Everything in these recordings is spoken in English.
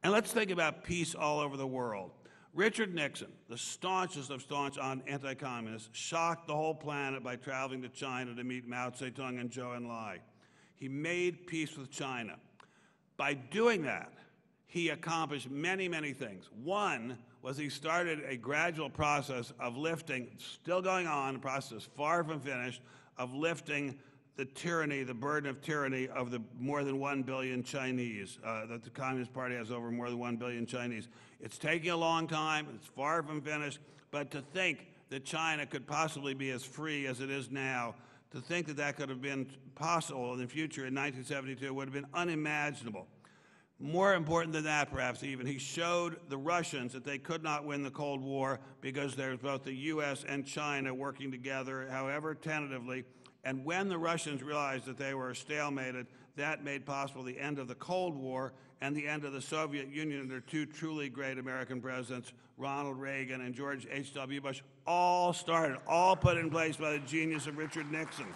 And let's think about peace all over the world. Richard Nixon, the staunchest of staunch anti-communists, shocked the whole planet by traveling to China to meet Mao Zedong and Zhou Enlai. He made peace with China. By doing that, he accomplished many, many things. One was he started a gradual process of lifting, still going on, a process far from finished, of lifting the tyranny, the burden of tyranny of the more than 1 billion Chinese, that the Communist Party has over more than 1 billion Chinese. It's taking a long time, it's far from finished, but to think that China could possibly be as free as it is now, to think that that could have been possible in the future in 1972 would have been unimaginable. More important than that, perhaps even, he showed the Russians that they could not win the Cold War because there's both the U.S. and China working together, however tentatively. And when the Russians realized that they were stalemated, that made possible the end of the Cold War and the end of the Soviet Union under two truly great American presidents, Ronald Reagan and George H.W. Bush, all put in place by the genius of Richard Nixon.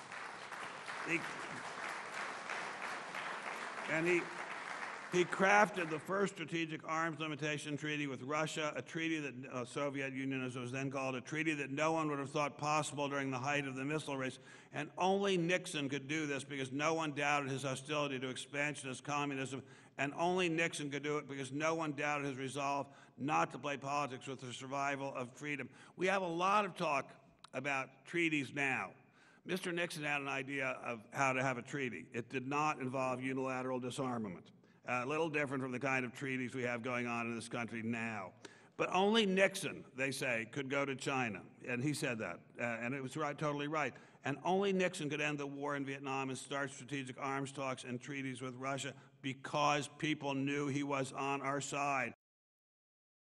He crafted the first strategic arms limitation treaty with Russia, a treaty that Soviet Union, as it was then called, a treaty that no one would have thought possible during the height of the missile race. And only Nixon could do this because no one doubted his hostility to expansionist communism. And only Nixon could do it because no one doubted his resolve not to play politics with the survival of freedom. We have a lot of talk about treaties now. Mr. Nixon had an idea of how to have a treaty. It did not involve unilateral disarmament. A little different from the kind of treaties we have going on in this country now. But only Nixon, they say, could go to China. And he said that. And it was right, totally right. And only Nixon could end the war in Vietnam and start strategic arms talks and treaties with Russia because people knew he was on our side.